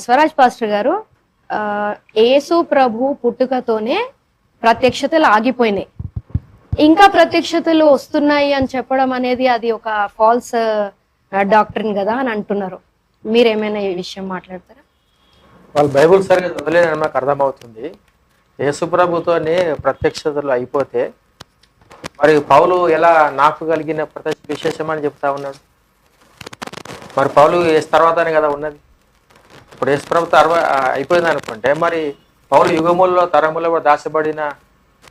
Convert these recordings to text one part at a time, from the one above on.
Swaraj pastor గారు, యేసు ప్రభు పుట్టుకతోనే ప్రత్యక్షతలు ఆగిపోయినాయి, ఇంకా ప్రత్యక్షతలు వస్తున్నాయి అని చెప్పడం అనేది అది ఒక ఫాల్స్ డాక్టరీన్ కదా అని అంటున్నారు. మీరేమైనా ఈ విషయం మాట్లాడతారా? వాళ్ళు బైబుల్ సరిగ్గా చదవలేదని నాకు అర్థమవుతుంది. యేసుప్రభుతోనే ప్రత్యక్షతలు అయిపోతే మరి పౌలు ఎలా నాకు కలిగిన ప్రత్యక్ష విశేషం అని చెప్తా ఉన్నాడు? మరి పౌలు యేసు తర్వాతనే కదా ఉన్నది. ఇప్పుడు యేసుప్రభుతో అయిపోయింది అనుకుంటే మరి పౌలు యుగముల్లో తరములో దాచబడిన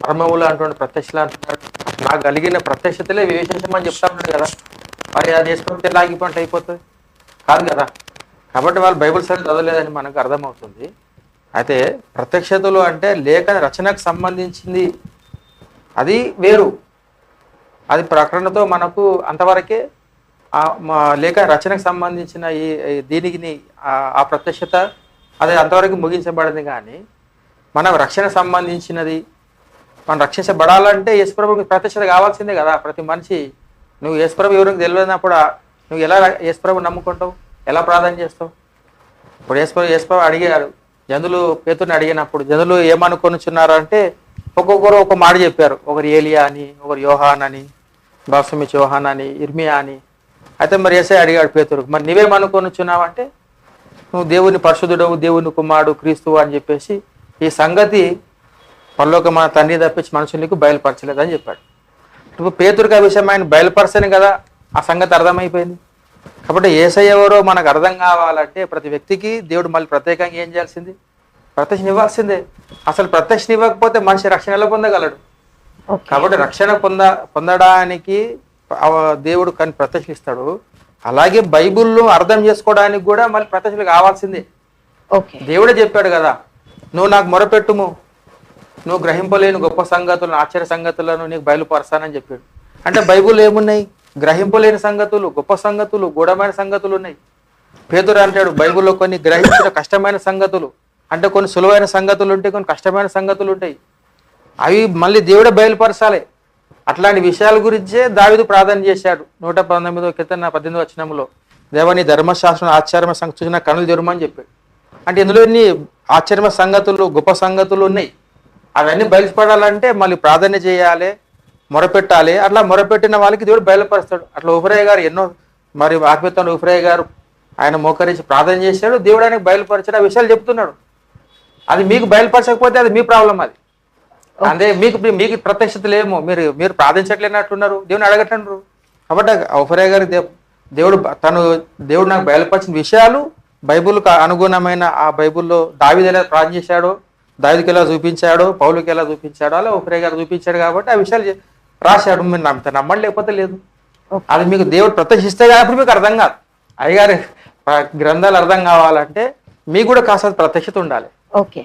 మర్మములు అంటున్న ప్రత్యక్షలు అంటున్నాడు. నాకు కలిగిన ప్రత్యక్షతలే విశేషం అని చెప్తా ఉన్నాడు కదా. మరి అది యేసుప్రభుతో ఎలా ఆగిపోయినట్టు అయిపోతుంది? కాదు కదా. కాబట్టి వాళ్ళు బైబుల్ సరిగ్గా చదవలేదని మనకు అర్థమవుతుంది. అయితే ప్రత్యక్షతలు అంటే లేఖన రచనకు సంబంధించింది, అది వేరు. అది ప్రకటనతో మనకు అంతవరకే లేఖన రచనకు సంబంధించిన దీనికి ఆ ప్రత్యక్షత అది అంతవరకు ముగించబడింది. కానీ మనం రక్షణ సంబంధించినది, మనం రక్షించబడాలంటే యేసుప్రభుకి ప్రత్యక్షత కావాల్సిందే కదా. ప్రతి మనిషి నువ్వు యేసుప్రభు ఎవరికి తెలియనప్పుడు నువ్వు ఎలా యేసుప్రభు నమ్ముకుంటావు, ఎలా ప్రార్థన చేస్తావు? ఇప్పుడు యేసుప్రభు అడిగారు, జనులు పేతుర్ని అడిగినప్పుడు జనులు ఏమనుకొనిచున్నారు అంటే ఒక్కొక్కరు ఒక మాట చెప్పారు. ఒకరు ఏలియా అని, ఒకరు యోహాన్ అని, బాప్తిస్మమిచ్చే యోహాన్ అని, ఇర్మియా అని. అయితే మరి యేసయ్య అడిగాడు పేతురుకు, మరి నువ్వేమనుకొనిచున్నావు అంటే నువ్వు దేవుని పరిశుద్ధుడవు, దేవుని కుమారుడు, క్రీస్తువు అని చెప్పేసి ఈ సంగతి పరలోక మన తండ్రి తప్పించి మనుషులకు బయలుపరచలేదని చెప్పాడు. ఇప్పుడు పేతురుకు ఆ విషయం ఆయన బయలుపరచని కదా ఆ సంగతి అర్థమైపోయింది. కాబట్టి యేసయ్య ఎవరో మనకు అర్థం కావాలంటే ప్రతి వ్యక్తికి దేవుడు మళ్ళీ ప్రత్యేకంగా ఏం చేయాల్సింది? ప్రత్యక్షం ఇవ్వాల్సిందే. అసలు ప్రత్యక్షం ఇవ్వకపోతే మనిషి రక్షణ ఎలా పొందగలడు? కాబట్టి రక్షణ పొందడానికి దేవుడు కానీ ప్రత్యక్షలు ఇస్తాడు. అలాగే బైబుల్ను అర్థం చేసుకోవడానికి కూడా మళ్ళీ ప్రత్యక్షలు కావాల్సిందే. దేవుడే చెప్పాడు కదా, నువ్వు నాకు మొరపెట్టుము, నువ్వు గ్రహింపలేని గొప్ప సంగతులను, ఆశ్చర్య సంగతులను నీకు బయలుపరస్తానని చెప్పాడు. అంటే బైబుల్ ఏమున్నాయి? గ్రహింపలేని సంగతులు, గొప్ప సంగతులు, గూఢమైన సంగతులు ఉన్నాయి. పేతురు అంటాడు బైబుల్లో కొన్ని గ్రహించిన కష్టమైన సంగతులు, అంటే కొన్ని సులువైన సంగతులు ఉంటాయి, కొన్ని కష్టమైన సంగతులు ఉంటాయి. అవి మళ్ళీ దేవుడే బయలుపరచాలి. అట్లాంటి విషయాల గురించే దావీదు ప్రార్థన చేశాడు 119వ కీర్తన 18వ వచనంలో, దేవని ధర్మశాస్త్రం ఆశ్చర్య సూచన కనులు తెరమని చెప్పాడు. అంటే ఇందులో ఎన్ని ఆశ్చర్య సంగతులు, గొప్ప సంగతులు ఉన్నాయి. అవన్నీ బయలుపడాలంటే మళ్ళీ ప్రార్థన చేయాలి, మొరపెట్టాలి. అట్లా మొరపెట్టిన వాళ్ళకి దేవుడు బయలుపరుస్తాడు. అట్లా ఉఫ్రయ్య గారు ఎన్నో మరి ఆత్మీయతలో ఉఫ్రయ్య గారు ఆయన మోకరించి ప్రార్థన చేశాడు, దేవుడు ఆయనకు బయలుపరిచాడు, ఆ విషయాలు చెప్తున్నాడు. అది మీకు బయలుపరచకపోతే అది మీ ప్రాబ్లం. అది అదే మీకు ప్రత్యక్షత లేమో, మీరు ప్రార్థించట్లేనట్టున్నారు, దేవుని అడగట్లేరు. కాబట్టి ఉఫ్రయ్య గారి దేవుడు నాకు బయలుపరిచిన విషయాలు బైబుల్కు అనుగుణమైన ఆ బైబుల్లో దావీదు ఎలా ప్రార్థన చేశాడో, దావీదుకి ఎలా చూపించాడో, పౌలుకి ఎలా చూపించాడో అలా ఉఫ్రయ్య గారు చూపించాడు. కాబట్టి ఆ విషయాలు రాశాడు. మీరు నమ్మండి, లేకపోతే లేదు. అది మీకు దేవుడు ప్రత్యక్షిస్తే కాబట్టి మీకు అర్థం కాదు. అయ్యగారి గ్రంథాలు అర్థం కావాలంటే మీకు కూడా కాస్త ప్రత్యక్షత ఉండాలి. ఓకే.